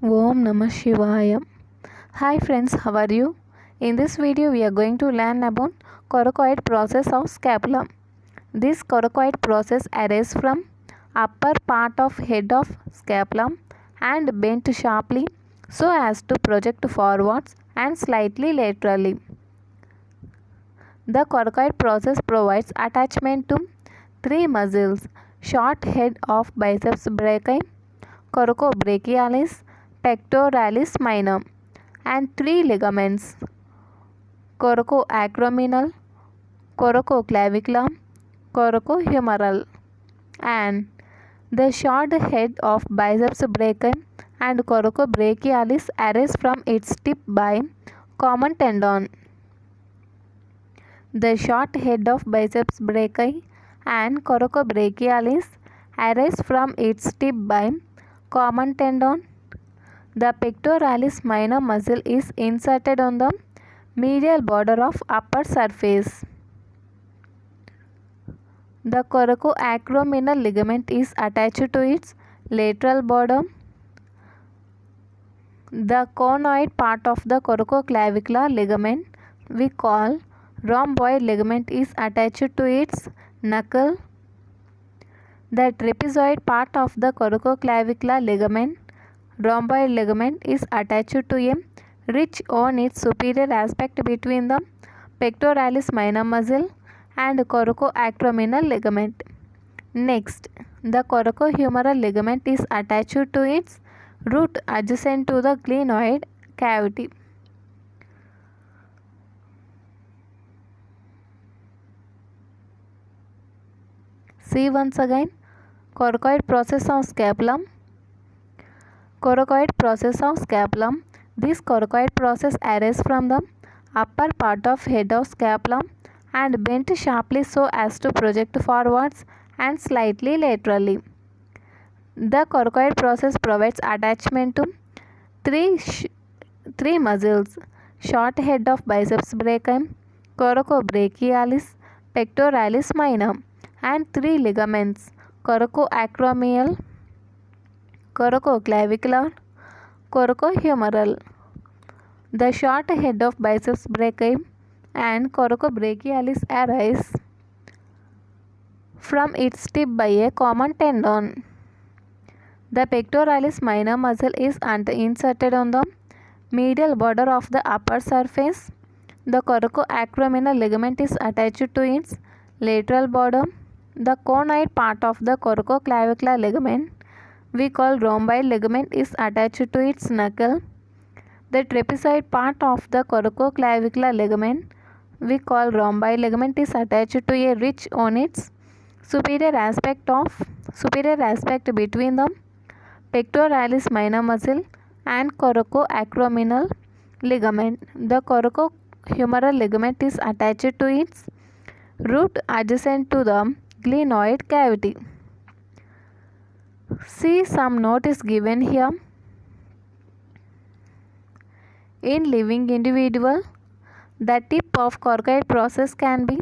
Om Namah Shivaya. Hi friends, how are you? In this video we are going to learn about coracoid process of scapula. This coracoid process arises from upper part of head of scapula and bent sharply so as to project forwards and slightly laterally. The coracoid process provides attachment to three muscles: short head of biceps brachii, coracobrachialis, pectoralis minor, and three ligaments: coracoacromial, coracoclavicular, coracohumeral. And the short head of biceps brachii and coracobrachialis arise from its tip by common tendon. The short head of biceps brachii and coracobrachialis arise from its tip by common tendon. The pectoralis minor muscle is inserted on the medial border of upper surface. The coracoacromial ligament is attached to its lateral border. The conoid part of the coracoclavicular ligament we call rhomboid ligament is attached to its knuckle. The trapezoid part of the coracoclavicular ligament, rhomboid ligament, is attached to a ridge on its superior aspect between the pectoralis minor muscle and coracoacromial ligament. Next, the coracohumeral ligament is attached to its root adjacent to the glenoid cavity. See once again, coracoid process of scapula. Coracoid process of scapula. This coracoid process arises from the upper part of head of scapula and bent sharply so as to project forwards and slightly laterally. The coracoid process provides attachment to three muscles: short head of biceps brachii, coracobrachialis, pectoralis minor, and three ligaments: coracoacromial, coracoclavicular, coracohumeral. The short head of biceps brachii and coracobrachialis arise from its tip by a common tendon. The pectoralis minor muscle is inserted on the medial border of the upper surface. The coracoacromial ligament is attached to its lateral border. The conoid part of the coracoclavicular ligament we call rhomboid ligament is attached to its knuckle. The trapezoid part of the coracoclavicular ligament we call rhomboid ligament is attached to a ridge on its superior aspect between the pectoralis minor muscle and coracoacromial ligament. The coracohumeral ligament is attached to its root adjacent to the glenoid cavity. See, some note is given here. In living individual, the tip of coracoid process can be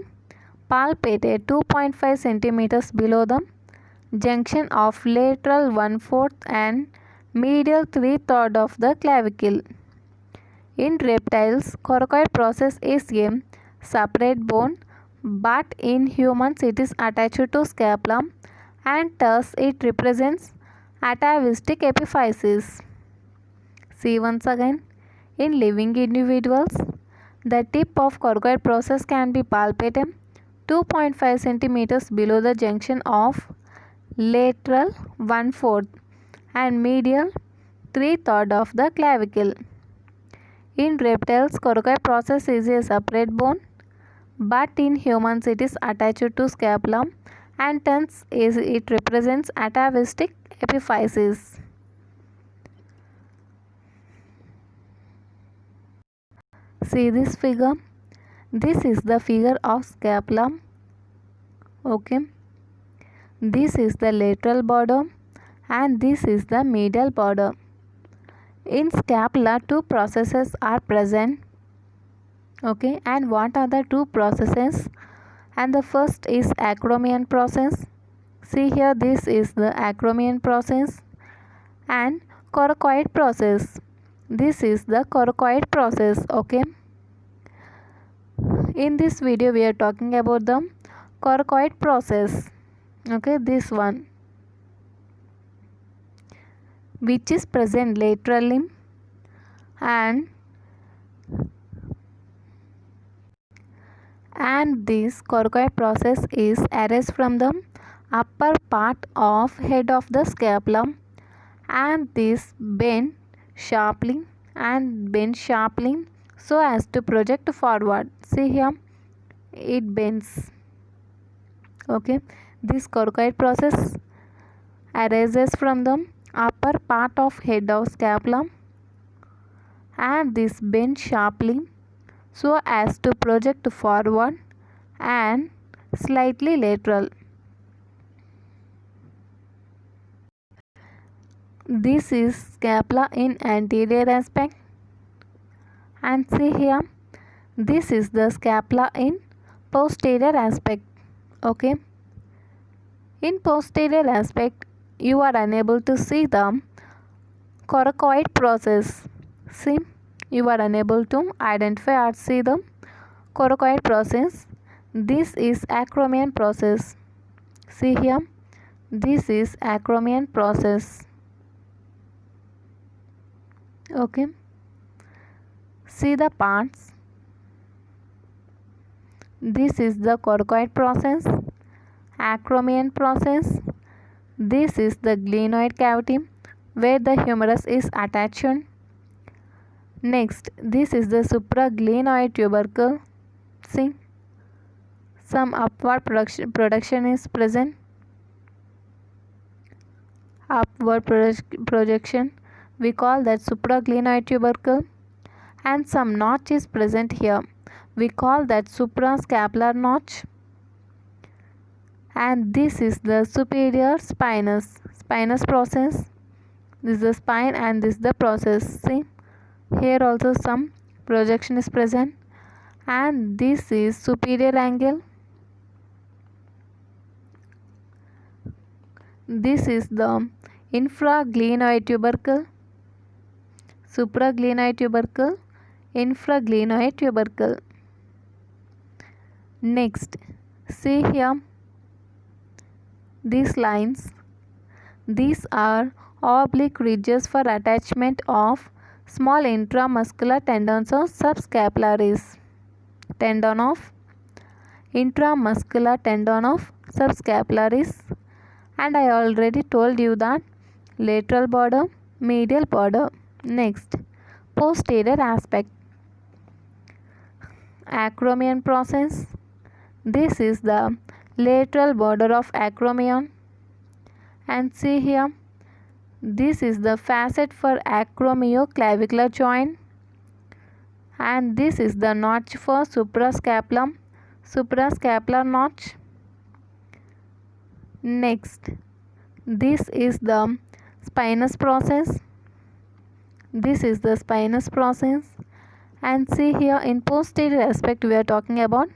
palpated 2.5 centimeters below the junction of lateral 1/4 and medial 3/3 of the clavicle. In reptiles, coracoid process is a separate bone, but in humans it is attached to scapula and thus it represents atavistic epiphysis. See once again, in living individuals, the tip of coracoid process can be palpated 2.5 centimeters below the junction of lateral 1/4 and medial 3/3 of the clavicle. In reptiles, coracoid process is a separate bone, but in humans it is attached to scapula and hence it represents atavistic epiphysis. See this figure. This is the figure of scapula. Okay. This is the lateral border and this is the medial border. In scapula, two processes are present. Okay, and what are the two processes? And the first is acromion process. See here, this is the acromion process, and Coracoid process. This is the coracoid process. Okay. In this video we are talking about the coracoid process. Okay, this one, which is present laterally and this coracoid process is arises from the upper part of head of the scapula, and this bend sharply so as to project forward. See here, it bends. Okay, this coracoid process arises from the upper part of head of scapula, and this bends sharply so as to project forward and slightly lateral. This is scapula in anterior aspect, and see here, this is the scapula in posterior aspect. Okay, in posterior aspect you are unable to see the coracoid process. See, you are unable to identify or see the coracoid process. This is acromion process. See here, this is acromion process. Okay, see the parts. This is the coracoid process, acromion process. This is the glenoid cavity where the humerus is attached. Next, this is the supraglenoid tubercle. See, some upward projection is present. Upward projection, we call that supraglenoid tubercle, and some notch is present here. We call that suprascapular notch. And this is the superior spinous process. This is the spine and this is the process. See, here also some projection is present, and this is superior angle. This is the infraglenoid tubercle, supraglenoid tubercle, infraglenoid tubercle. Next, see here, these lines, these are oblique ridges for attachment of small intramuscular tendons of subscapularis. Tendon of intramuscular tendon of subscapularis, and I already told you that lateral border, medial border. Next, posterior aspect, acromion process. This is the lateral border of acromion, and see here, this is the facet for acromioclavicular joint, and this is the notch for suprascapular notch. Next, this is the spinous process. This is the spinous process, and see here, in posterior aspect we are talking about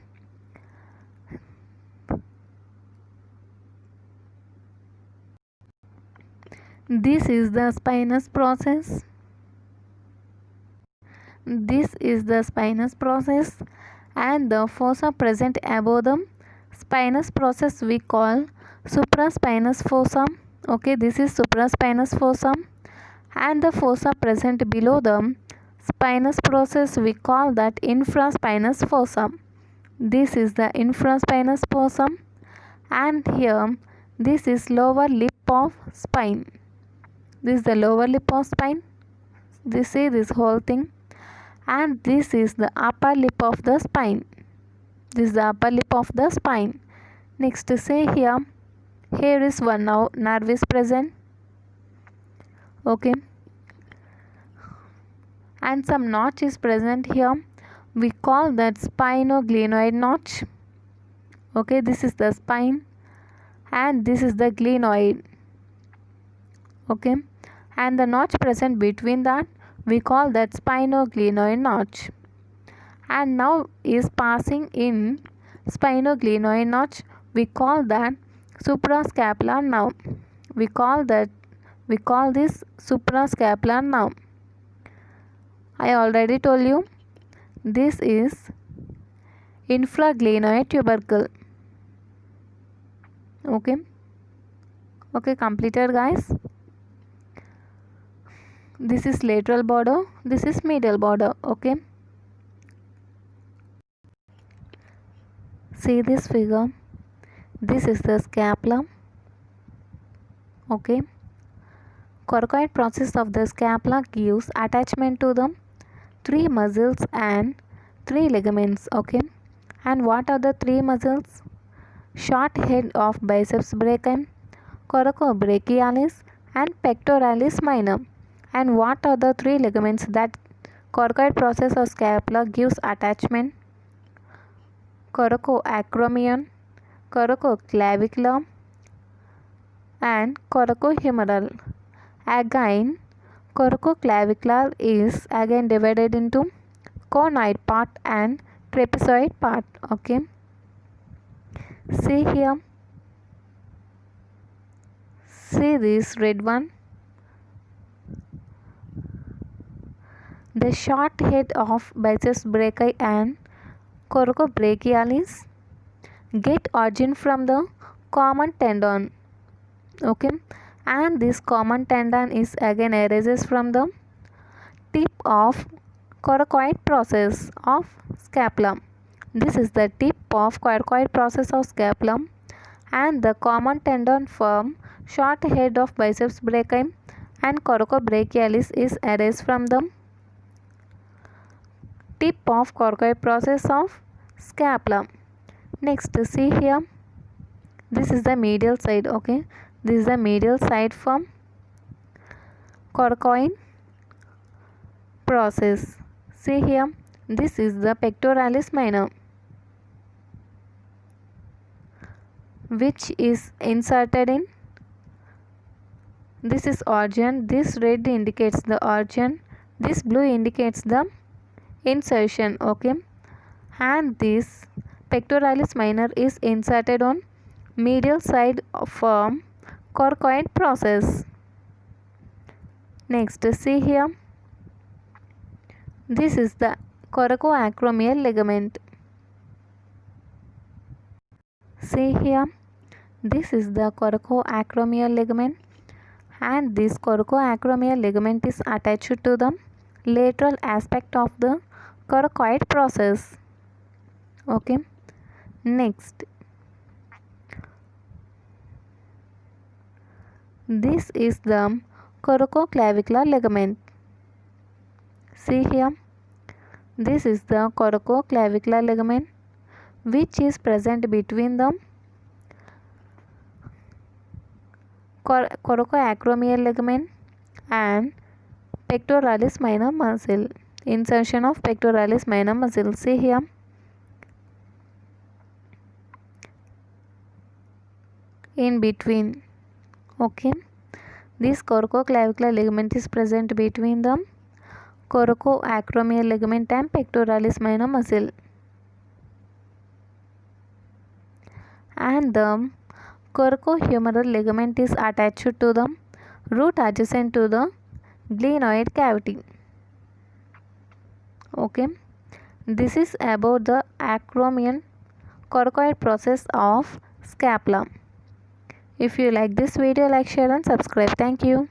this is the spinous process. This is the spinous process, and the fossa present above the spinous process we call supraspinous fossa. Okay, this is supraspinous fossa, and the fossa present below the spinous process we call that infraspinous fossa. This is the infraspinous fossa, and here this is lower lip of spine. This is the lower lip of spine. This is this whole thing, and this is the upper lip of the spine. This is the upper lip of the spine. Next, say here, here is one now nerve is present. Okay, and some notch is present here. We call that spinoglenoid notch. Okay, this is the spine, and this is the glenoid. Okay, and the notch present between that we call that spinoglenoid notch. And now is passing in spinoglenoid notch, we call that suprascapular nerve. We call that We call this suprascapular nerve. I already told you this is infraglenoid tubercle. Okay, completed guys. This is lateral border, this is medial border. Okay, see this figure. This is the scapula. Okay, coracoid process of the scapula gives attachment to the 3 muscles and 3 ligaments. Okay, and what are the 3 muscles? Short head of biceps brachii, coracobrachialis and pectoralis minor. And what are the 3 ligaments that coracoid process of scapula gives attachment? Coracoacromion, coracoclavicular and coracohumeral. Again, coracoclavicular is again divided into conoid part and trapezoid part. Okay, see here, see this red one. The short head of biceps brachii and coracobrachialis get origin from the common tendon. Okay, and this common tendon is again arises from the tip of coracoid process of scapula. This is the tip of coracoid process of scapula, and the common tendon form short head of biceps brachii and coracobrachialis is arises from the tip of coracoid process of scapula. Next, see here, this is the medial side. Okay, this is the medial side from coracoid process. See here, this is the pectoralis minor, which is inserted in, this is origin, this red indicates the origin, this blue indicates the insertion. Okay, and this pectoralis minor is inserted on medial side from coracoid process. Next, see here, this is the coracoacromial ligament. See here, this is the coracoacromial ligament, and this coracoacromial ligament is attached to the lateral aspect of the coracoid process. Okay, next, this is the coracoclavicular ligament. See here, this is the coracoclavicular ligament, which is present between the coracoacromial ligament and pectoralis minor muscle. Insertion of pectoralis minor muscle. See here, in between. Okay, this coracoclavicular ligament is present between the coracoacromial ligament and pectoralis minor muscle, and the coracohumeral ligament is attached to the root adjacent to the glenoid cavity. Okay, this is about the acromion coracoid process of scapula. If you like this video, like, share and subscribe. Thank you.